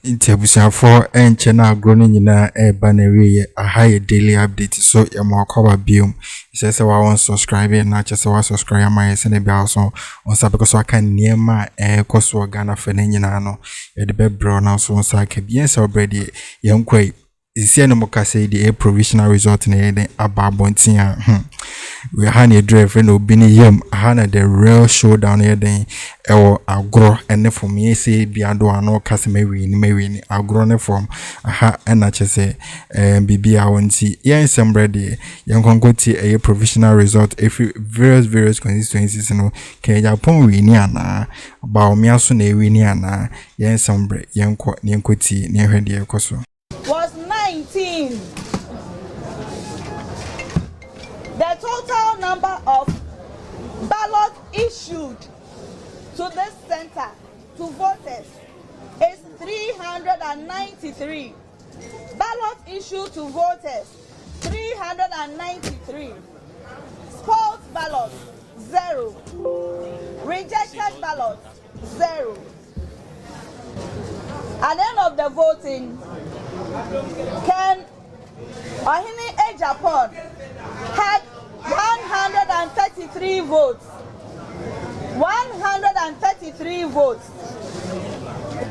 Intiabusiafo enche na agro no nyina eba na wiye aha daily update so ya makwaba biom se wa won subscribe na chese wa subscribe ma yese ne bia so on sabe ko so aka niema koso Ghana fa na nyina no ye de bebro na so sa ka bien se already yenkwai isi no mukase di provisional result na ye ababontin a we had a drive no bini yam hana the real showdown here then ewo agro ene from ye say biado ano kase mewi agro ne from aha na chese bibi a wonti yen sembrede yen konkoti a provisional result every various constituencies no ke Agyapong wi ni ana ba omia so na ewi ni ana yen sembre yen koti ne hwede ekoso was 19. The total number of ballots issued to this center to voters is 393. Ballots issued to voters 393. Spoiled ballots 0. Rejected ballots 0. At the end of the voting, Agyapong had 133 votes. 133 votes.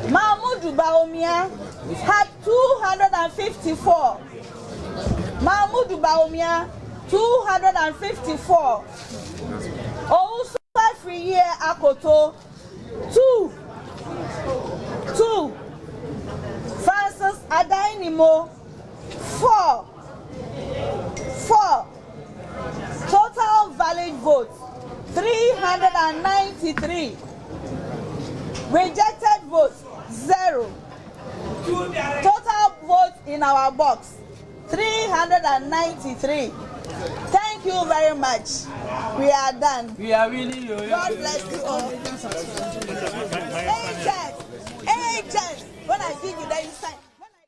Mahmoud Bawumia had 254. Mahmoud Bawumia 254. Also free year Akoto 2. Francis Adainimo 4. Total valid votes 393. Rejected votes 0. Total votes in our box 393. Thank you very much. We are done. We are really God bless you all. Agents. When I give you that, you sign.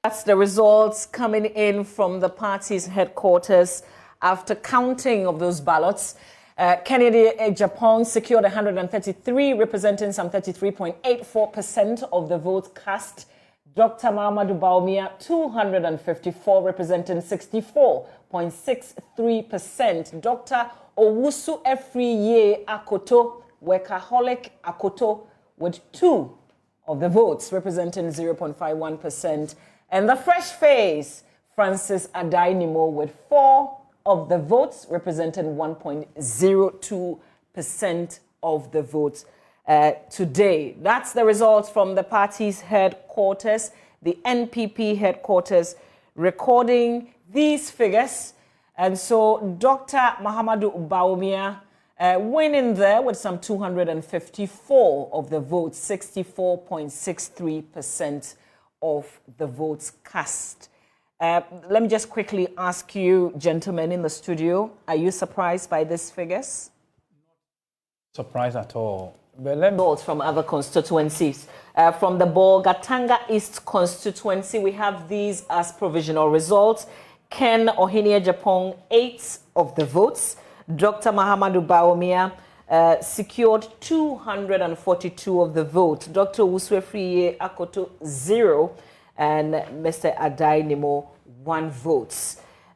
That's the results coming in from the party's headquarters after counting of those ballots. Kennedy Agyapong secured 133, representing some 33.84% of the votes cast. Dr. Mahamudu Bawumia, 254, representing 64.63%. Dr. Owusu Efriye Akoto, workaholic Akoto, with 2 of the votes, representing 0.51%. And the fresh face, Francis Adainimo, with 4 of the votes, representing 1.02% of the votes today. That's the results from the party's headquarters, the NPP headquarters, recording these figures. And so Dr. Mahamudu Bawumia winning there with some 254 of the votes, 64.63% of the votes cast. Let me just quickly ask you, gentlemen in the studio, are you surprised by these figures? surprised at all. Results from other constituencies. From the Bolgatanga East constituency, we have these as provisional results. Ken Ohene Agyapong, 8 of the votes. Dr. Mahamudu Bawumia secured 242 of the vote. Dr. Owusu Efriye Akoto, 0. And Mr. Adainimo, 1 vote.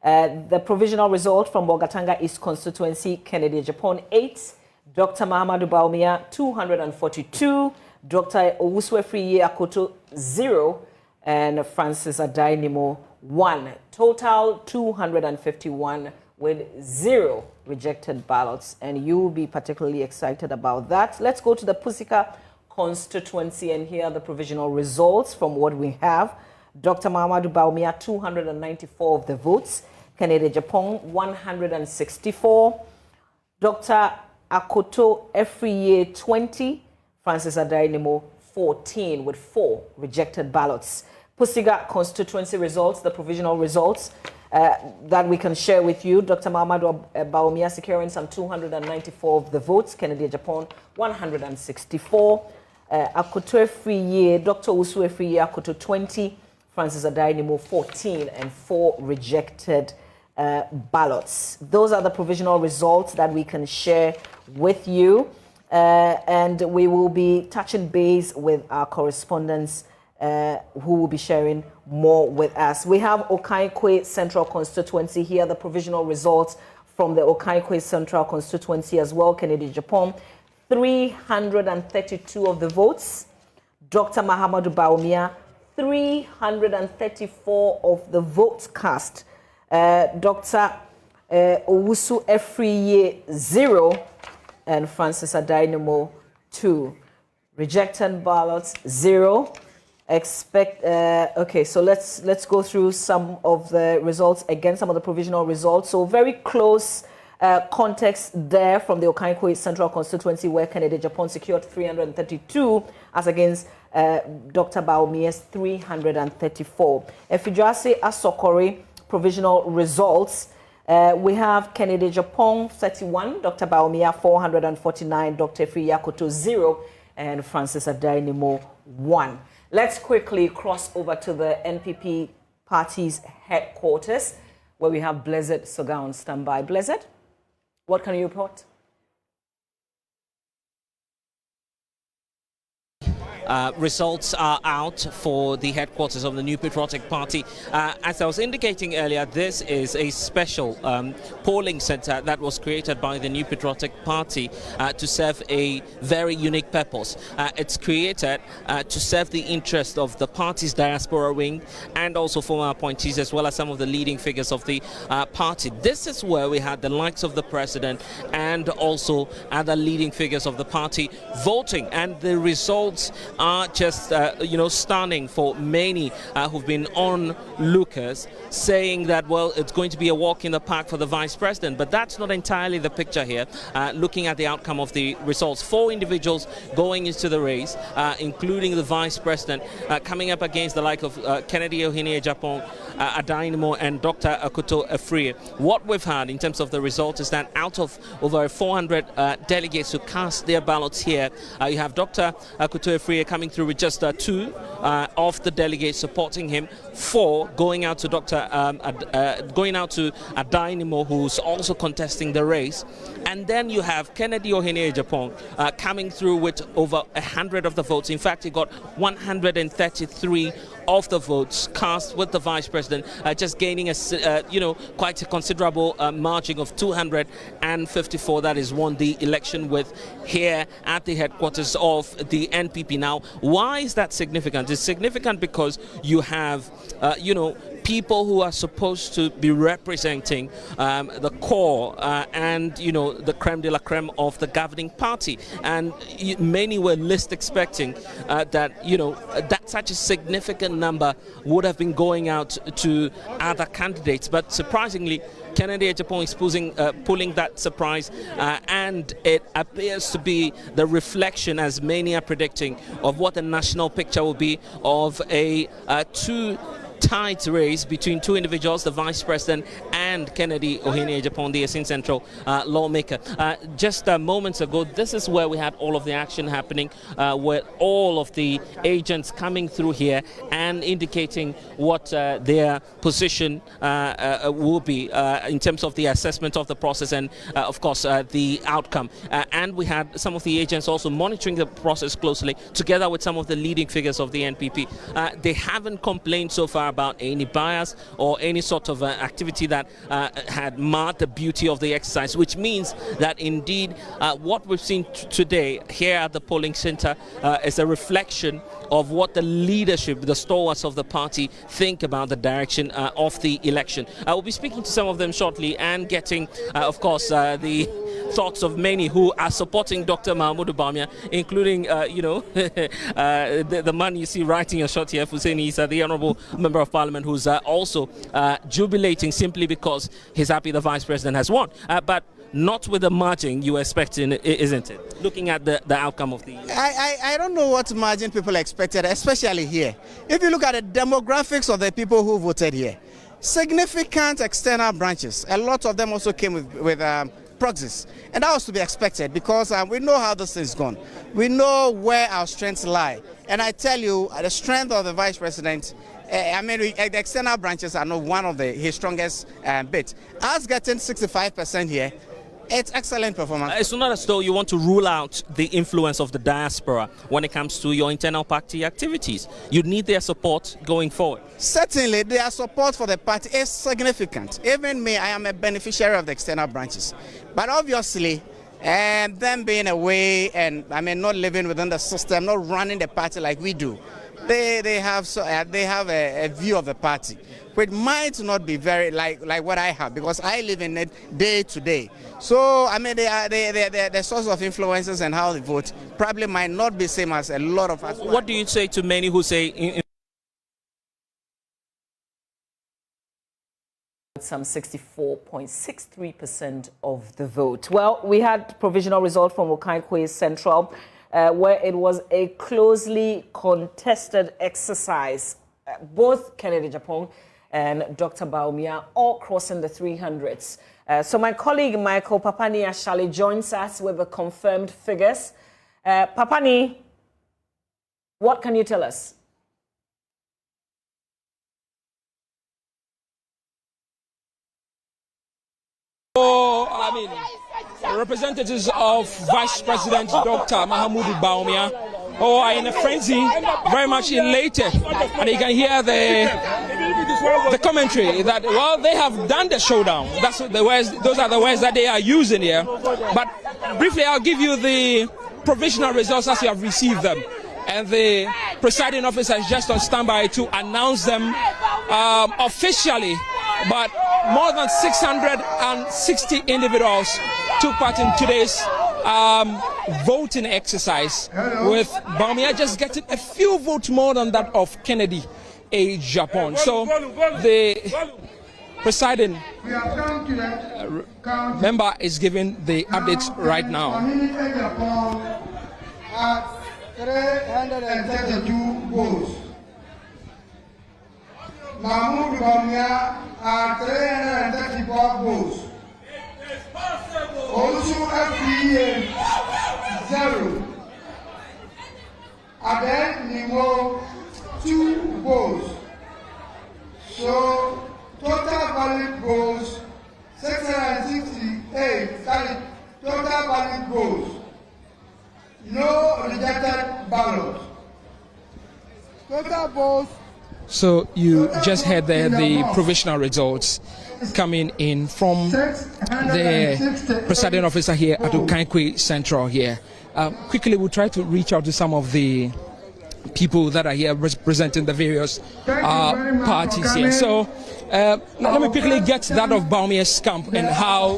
The provisional result from Bolgatanga East constituency, Kennedy Agyapong, 8. Dr. Mahamudu Bawumia, 242. Dr. Owusu Efriye Akoto, 0. And Francis Adainimo, 1. Total 251 with 0 rejected ballots. And you will be particularly excited about that. Let's go to the Pusika constituency and hear the provisional results from what we have. Dr. Mahamudu Bawumia, 294 of the votes. Kennedy Agyapong, 164. Dr. Akoto Efriye, 20. Francis Adainimo, 14, with 4 rejected ballots. Pusiga constituency results, the provisional results that we can share with you. Dr. Mahamudu Bawumia securing some 294 of the votes. Kennedy Agyapong, 164. Akoto Efriye, Dr. Owusu Efriye Akoto, 20. Francis Adainimo, 14, and 4 rejected ballots. Those are the provisional results that we can share with you. And we will be touching base with our correspondents who will be sharing more with us. We have Okaikwe Central Constituency here, the provisional results from the Okaikwe Central Constituency as well. Kennedy Agyapong, 332 of the votes. Dr. Mahamudu Bawumia, 334 of the votes cast. Dr. Owusu Efriye, 0. And Francis Adainimo, 2. Rejected ballots, 0. Okay, so let's go through some of the results again, some of the provisional results. So very close context there from the Okaikwe Central Constituency, where Kennedy Agyapong secured 332 as against Dr. Bawumia's 334. Efidrase Asokore provisional results. We have Kennedy Agyapong 31, Dr. Bawumia 449, Dr. Efriye Akoto 0, and Francis Adainimo 1. Let's quickly cross over to the NPP party's headquarters, where we have Blessed Soga on standby. Blessed, what can you report? Results are out for the headquarters of the New Patriotic Party. As I was indicating earlier, this is a special polling center that was created by the New Patriotic Party to serve a very unique purpose. It's created to serve the interest of the party's diaspora wing and also former appointees, as well as some of the leading figures of the party. This is where we had the likes of the president and also other leading figures of the party voting, and the results are just, stunning for many who've been onlookers, saying that, well, it's going to be a walk in the park for the vice president. But that's not entirely the picture here. Looking at the outcome of the results, 4 individuals going into the race, including the vice president, coming up against the like of Kennedy Agyapong, Adainimo, and Dr. Akoto Efriye. What we've had in terms of the results is that out of over 400 delegates who cast their ballots here, you have Dr. Akoto Efriye coming through with just 2 of the delegates supporting him, 4 going out to Adainimo, who's also contesting the race, and then you have Kennedy Agyapong coming through with over 100 of the votes. In fact, he got 133 of the votes cast with the vice president, just gaining quite a considerable margin of 254. That is won the election with here at the headquarters of the NPP. Now, why is that significant? It's significant because you have, people who are supposed to be representing the core and the creme de la creme of the governing party, and many were least expecting that such a significant number would have been going out to other candidates. But surprisingly, Kennedy Agyapong is pulling that surprise, and it appears to be the reflection, as many are predicting, of what the national picture will be of a tight race between 2 individuals, the vice president and Kennedy Agyapong, the Asin Central lawmaker. Just moments ago, this is where we had all of the action happening, with all of the agents coming through here and indicating what their position will be in terms of the assessment of the process and, of course, the outcome. And we had some of the agents also monitoring the process closely, together with some of the leading figures of the NPP. They haven't complained so far about any bias or any sort of activity that had marred the beauty of the exercise, which means that indeed what we've seen today here at the polling center is a reflection of what the leadership, the stalwarts of the party, think about the direction of the election. I will be speaking to some of them shortly and getting, of course, the thoughts of many who are supporting Dr. Mahamudu Bawumia, including, the man you see writing a short here, Hussein Issa, the Honourable Member of Parliament, who's also jubilating simply because he's happy the Vice President has won. But not with the margin you were expecting, isn't it? Looking at the outcome of the... I don't know what margin people expected, especially here. If you look at the demographics of the people who voted here, significant external branches, a lot of them also came with proxies, and that was to be expected because we know how this is gone. We know where our strengths lie, and I tell you, the strength of the Vice President, the external branches are not one of his strongest bits. Us getting 65% here It's excellent performance. It's not as though you want to rule out the influence of the diaspora when it comes to your internal party activities. You need their support going forward. Certainly, their support for the party is significant. Even me, I am a beneficiary of the external branches. But obviously, them being away and not living within the system, not running the party like we do, they have a view of the party, which might not be very like what I have, because I live in it day to day. So the source of influences and how they vote probably might not be same as a lot of us. What do you say to many who say some 64.63% of the vote? Well, we had provisional result from Likee Central, where it was a closely contested exercise. Both Kennedy Agyapong and Dr. Bawumia all crossing the 300s. So my colleague Michael Papani Ashali joins us with the confirmed figures. Papani, what can you tell us? Representatives of Vice President Dr. Mahamudu Bawumia are in a frenzy, very much elated, and you can hear the commentary that, well, they have done the showdown. That's the words; those are the words that they are using here. But briefly, I'll give you the provisional results as you have received them, and the presiding officer is just on standby to announce them officially. But more than 660 individuals took part in today's voting exercise, with Bawumia just getting a few votes more than that of Kennedy Agyapong. So the presiding member is giving the updates right now. 332 votes. Mahmoud Bawumia are 334 votes. Also FPA 0. Adel Nimo 2 votes. So total valid votes 668. Total valid votes. No rejected ballots. Total votes. So you just heard there the provisional results coming in from the presiding officer here at Likee Central here. Quickly, we'll try to reach out to some of the people that are here representing the various parties here. So let me quickly get that of Bawumia's camp and how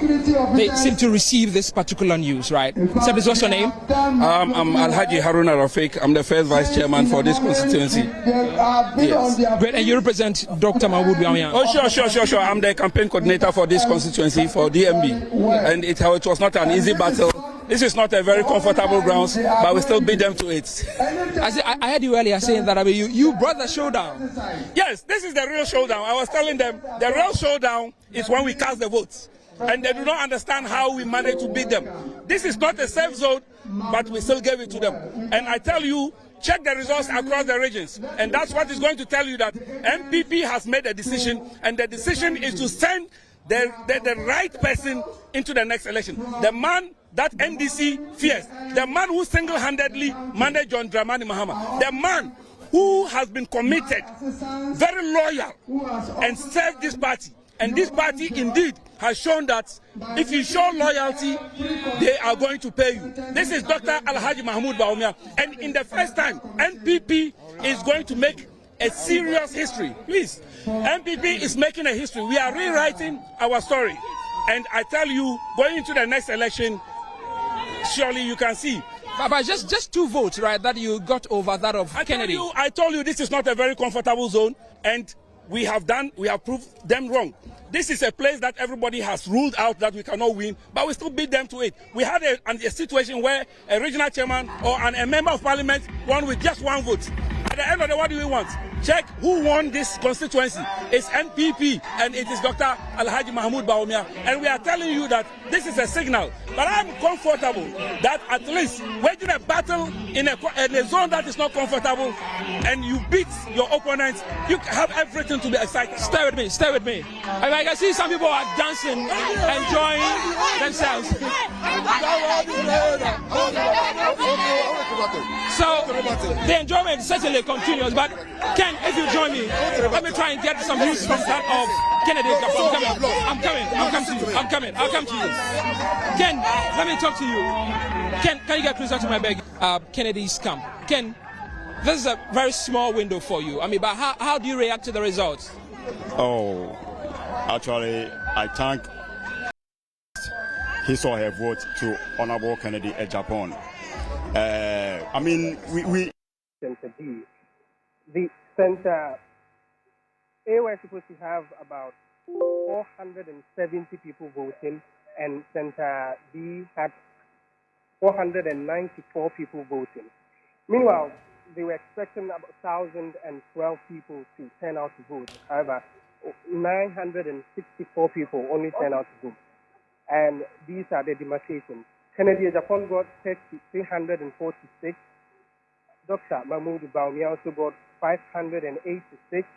they seem to receive this particular news, right? So this, what's your name? I'm Alhaji Haruna Rafiq. I'm the first vice chairman for this constituency. Yes. Great. And you represent Dr. Mahamudu Bawumia? Oh, sure. I'm the campaign coordinator for this constituency for DMB. And it was not an easy battle. This is not a very comfortable grounds, but we still beat them to it. I heard you earlier saying that you brought the showdown. Yes, this is the real showdown. I was telling them the real showdown is when we cast the votes. And they do not understand how we managed to beat them. This is not a safe zone, but we still gave it to them. And I tell you, check the results across the regions. And that's what is going to tell you that MPP has made a decision, and the decision is to send the right person into the next election. The man that NDC fears, the man who single-handedly managed John Dramani Mahama, the man who has been committed, very loyal, and served this party. And this party indeed has shown that if you show loyalty, they are going to pay you. This is Dr. Alhaji Mahamudu Bawumia. And in the first time, NPP is going to make a serious history. Please, NPP is making a history. We are rewriting our story. And I tell you, going into the next election, surely you can see. But just 2 votes, right, that you got over that of Kennedy. I told you this is not a very comfortable zone, and we have proved them wrong. This is a place that everybody has ruled out that we cannot win, but we still beat them to it. We had a situation where a regional chairman or a member of parliament won with just 1 vote. At the end of the day, what do we want? Check who won this constituency. It's NPP, and it is Dr. Alhaji Mahamudu Bawumia. And we are telling you that this is a signal But I'm comfortable that at least waging a battle in a zone that is not comfortable and you beat your opponent, you have everything to be excited. Stay with me, stay with me. I can see some people are dancing, enjoying themselves. So the enjoyment certainly continues, but Ken, if you join me, let me try and get some news from that of Kennedy. I'm coming. I'll come to you. Ken, let me talk to you. Ken, can you get closer to my bag? Kennedy's camp. Ken, this is a very small window for you. I mean, but how do you react to the results? Oh, actually, I thank his or her vote to Honorable Kennedy Agyapong. I mean, we Center B. The Center A was supposed to have about 470 people voting, and Center B had 494 people voting. Meanwhile, they were expecting about 1,012 people to turn out to vote. However, 964 people only turned out to vote. And these are the demarcations. Kennedy Agyapong got 346. Dr. Mahmoud Baumia also got 586.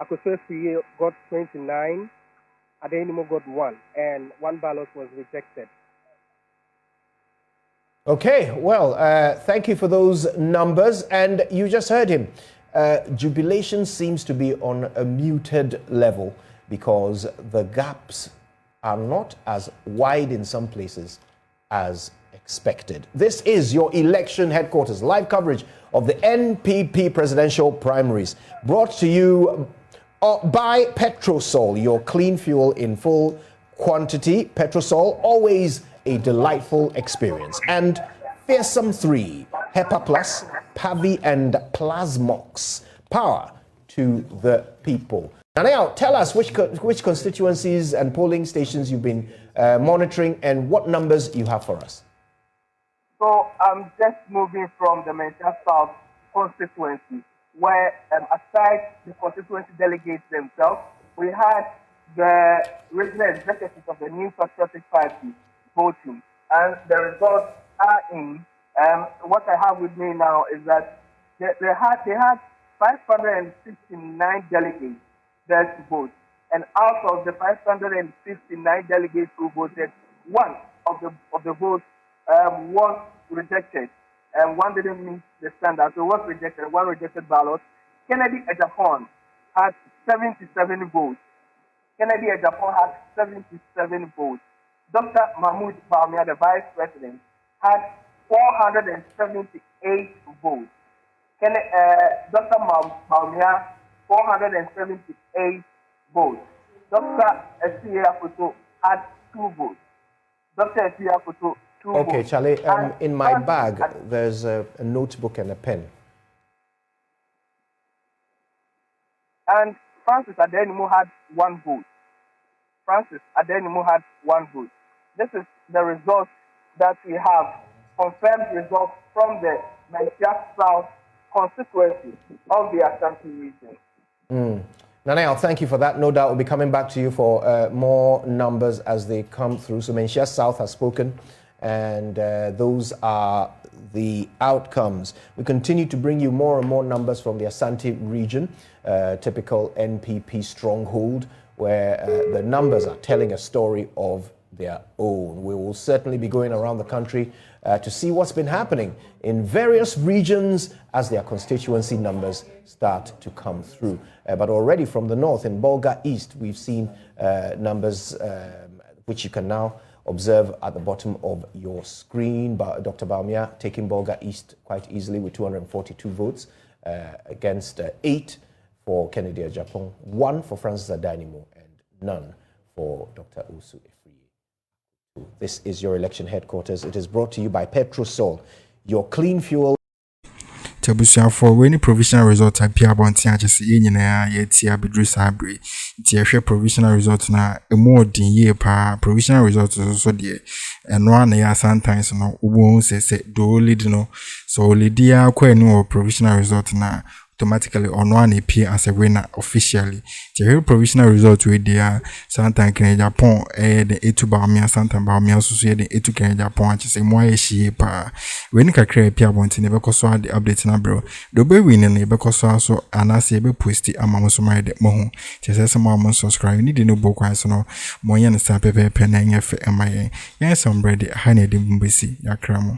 Akroma got 29. Adenimo got 1, and 1 ballot was rejected. Okay, well, thank you for those numbers. And you just heard him. Jubilation seems to be on a muted level because the gaps are not as wide in some places as expected. This is your election headquarters, live coverage of the NPP presidential primaries, brought to you by Petrosol, your clean fuel in full quantity. Petrosol, always a delightful experience. And Fearsome 3, HEPA Plus, Pavi and Plasmox. Power to the people. Now, tell us which constituencies and polling stations you've been monitoring and what numbers you have for us. So I'm just moving from the Manchester South constituency, where aside the constituency delegates themselves, we had the regional executives of the New Patriotic Party voting, and the results are in. What I have with me now is that they had 569 delegates there to vote, and out of the 559 delegates who voted, one of the votes was rejected, and one didn't meet the standard, so it was rejected. One rejected ballot. Kennedy Agyapong had 77 votes. Kennedy Agyapong had 77 votes. Dr. Mahmoud Baumia, the vice president, had 478 votes. Dr. Baumia, 478 votes. Dr. Esiya Afoto had 2 votes. Dr. Esiya Afoto, 2 votes. Okay, Charlie, in my bag, there's a notebook and a pen. And Francis Adenimo had 1 vote. Francis Adenimo had 1 vote. This is the results that we have, confirmed results from the Manchester South constituency of the Ashanti region. Nanayal, thank you for that. No doubt we'll be coming back to you for more numbers as they come through. So Manchester South has spoken, and those are the outcomes. We continue to bring you more and more numbers from the Ashanti region, typical NPP stronghold, where the numbers are telling a story of their own. We will certainly be going around the country to see what's been happening in various regions as their constituency numbers start to come through. But already from the north, in Bolga East, we've seen numbers which you can now observe at the bottom of your screen. Dr. Baumia taking Bolga East quite easily with 242 votes against 8 for Kennedy Agyapong, 1 for Francis Adenimo, and none for Dr. Usu Efriye. This is your election headquarters. It is brought to you by Petrosol, your clean fuel. Tabusia for when provisional result appear about just na yet bedru sabre. It's provisional result na a more din pa provisional result also there. And one ya sometimes no won't say do lead no. So Lydia quite no provisional result na automatically on one appear as a winner officially. The provisional result with the Santa Agyapong the etu Baumia Santa Baumia so the etu Agyapong just say more shape when ka create pia want never cause the update na bro do be winning because so anase be post ama so my de mo just say more subscribe need no book so no mo yan sa pepe pen na fe MIA yes some ready hane de mbesi Akroma.